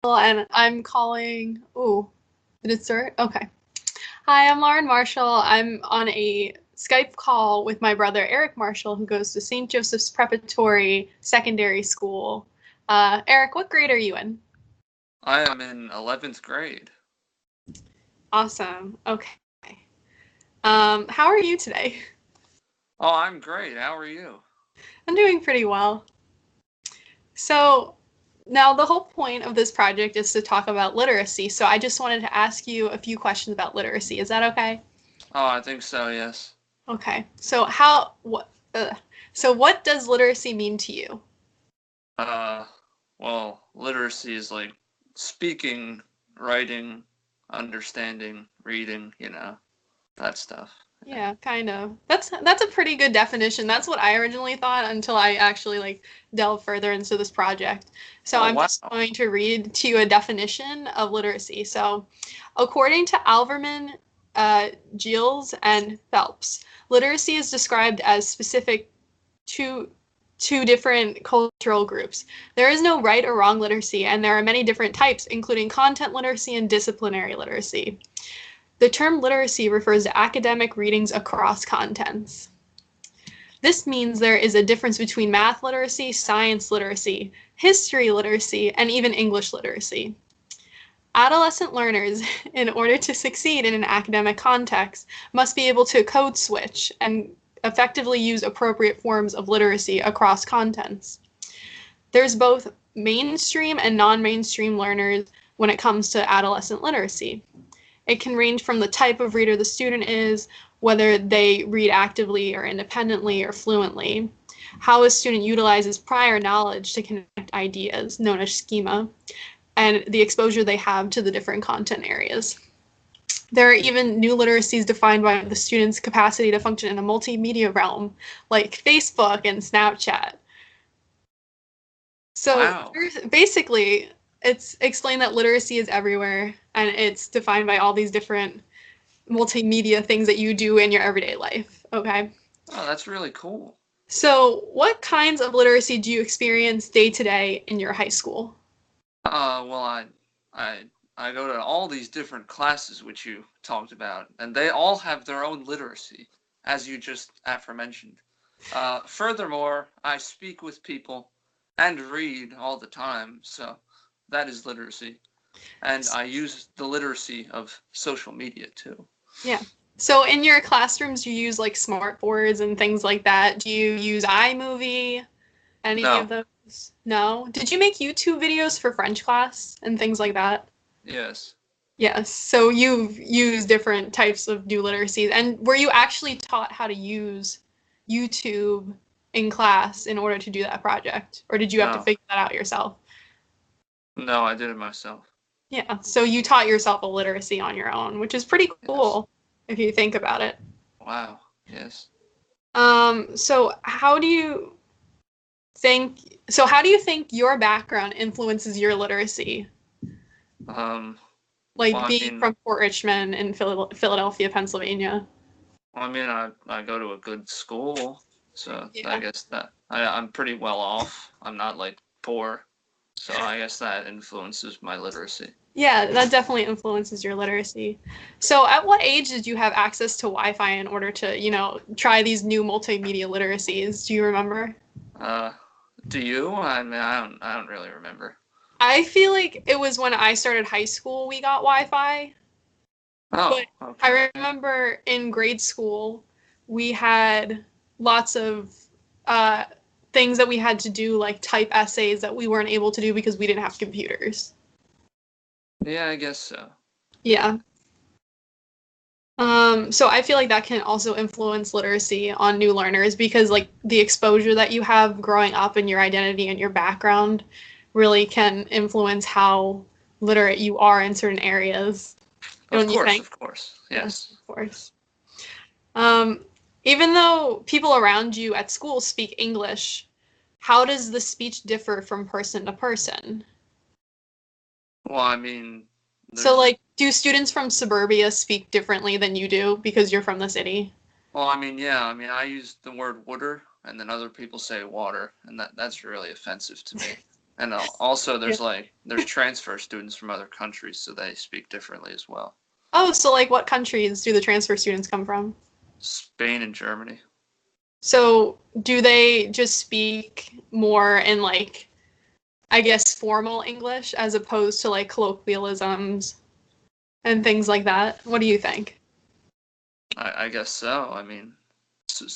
And I'm calling. Ooh, did it start? Okay. Hi, I'm Lauren Marshall. I'm on a Skype call with my brother Eric Marshall, who goes to St. Joseph's Preparatory Secondary School. Eric, what grade are you in? I am in 11th grade. Awesome. Okay. How are you today? Oh, I'm great. How are you? I'm doing pretty well. So, now the whole point of this project is to talk about literacy. So, I just wanted to ask you a few questions about literacy. Is that okay? Oh, I think so, yes. Okay. So what does literacy mean to you? Uh, literacy is like speaking, writing, understanding, reading, that stuff. Yeah, kind of. That's a pretty good definition. That's what I originally thought until I actually delve further into this project. So Oh, I'm wow. just going to read to you a definition of literacy. So, according to Alverman, Giles, and Phelps, literacy is described as specific to two different cultural groups. There is no right or wrong literacy, and there are many different types, including content literacy and disciplinary literacy. The term literacy refers to academic readings across contents. This means there is a difference between math literacy, science literacy, history literacy, and even English literacy. Adolescent learners, in order to succeed in an academic context, must be able to code switch and effectively use appropriate forms of literacy across contents. There's both mainstream and non mainstream learners when it comes to adolescent literacy. It can range from the type of reader the student is, whether they read actively or independently or fluently, how a student utilizes prior knowledge to connect ideas, known as schema, and the exposure they have to the different content areas. There are even new literacies defined by the student's capacity to function in a multimedia realm, like Facebook and Snapchat. So Wow. basically, it's explained that literacy is everywhere and it's defined by all these different multimedia things that you do in your everyday life. Okay. Oh, that's really cool. So, what kinds of literacy do you experience day to day in your high school? Well, I, I go to all these different classes which you talked about, and they all have their own literacy, as you just aforementioned. Furthermore, I speak with people and read all the time, so that is literacy. And I use the literacy of social media too. Yeah. So, in your classrooms, do you use like smart boards and things like that? Do you use iMovie? Any of No. those? No? Did you make YouTube videos for French class and things like that? Yes. Yes. So you've used different types of new literacies. And were you actually taught how to use YouTube in class in order to do that project? Or did you have to No. figure that out yourself? No, I did it myself. Yeah. So you taught yourself a literacy on your own, which is pretty Yes. cool if you think about it. Wow. Yes. So how do you think your background influences your literacy? Um, well, Like I being mean, from Fort Richmond in Philadelphia, Pennsylvania. I go to a good school, so I Yeah. guess that I'm pretty well off. I'm not like poor, so I guess that influences my literacy. Yeah, that definitely influences your literacy. So, at what age did you have access to Wi-Fi in order to, try these new multimedia literacies? Do you remember? Uh, do you? I don't really remember. I feel like it was when I started high school we got Wi-Fi, but Oh, okay. I remember in grade school we had lots of uh, things that we had to do, like type essays that we weren't able to do because we didn't have computers. Yeah, I guess so. Yeah. So I feel like that can also influence literacy on new learners because like the exposure that you have growing up and your identity and your background really can influence how literate you are in certain areas. Don't you think? Of course. Yes, Yes. of course. Um, Even though people around you at school speak English, how does the speech differ from person to person? Well, I mean, So there's like, do students from suburbia speak differently than you do because you're from the city? Well, I mean, yeah, I mean, I use the word water, and then other people say water, and that's really offensive to me. And also, Yeah. there's transfer students from other countries, so they speak differently as well. Oh, so like what countries do the transfer students come from? Spain and Germany. So do they just speak more in like, I guess, formal English as opposed to like colloquialisms and things like that? What do you think? I guess so. I mean,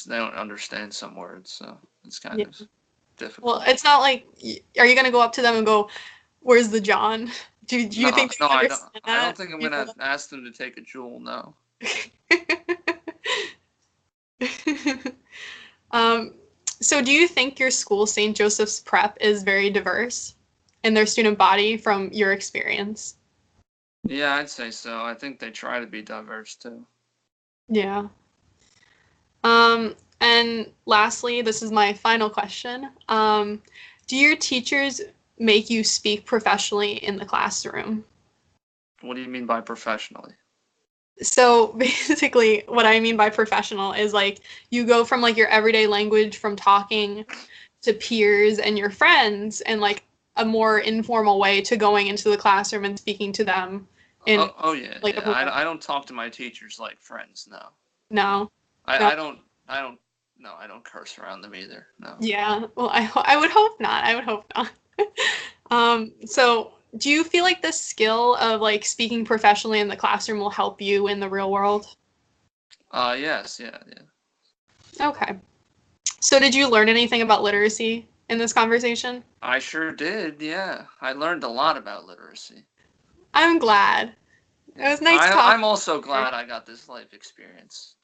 they don't understand some words, so it's kind Yeah. of Well, difficult. it's not like, are you gonna go up to them and go, "Where's the John?" Do you No, think they no, would I don't. understand I that? don't think I'm You gonna ask them to take a jewel. No. know? Um, so do you think your school, St. Joseph's Prep, is very diverse in their student body from your experience? Yeah, I'd say so. I think they try to be diverse too. Yeah. And lastly, this is my final question. Do your teachers make you speak professionally in the classroom? What do you mean by professionally? So basically, what I mean by professional is like you go from like your everyday language from talking to peers and your friends and like a more informal way to going into the classroom and speaking to them in Oh yeah, like a yeah. more I don't talk to my teachers like friends. No. no, no, I don't. I don't. No, I don't curse around them either. No. yeah. Well, I would hope not. I would hope not. So do you feel like the skill of like speaking professionally in the classroom will help you in the real world? Yes, yeah, yeah. Okay. So did you learn anything about literacy in this conversation? I sure did. Yeah, I learned a lot about literacy. I'm glad. It Yeah, was nice talking I'm also to you. glad I got this life experience.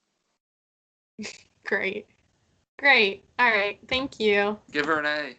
Great. Great. All right. Thank you. Give her an A.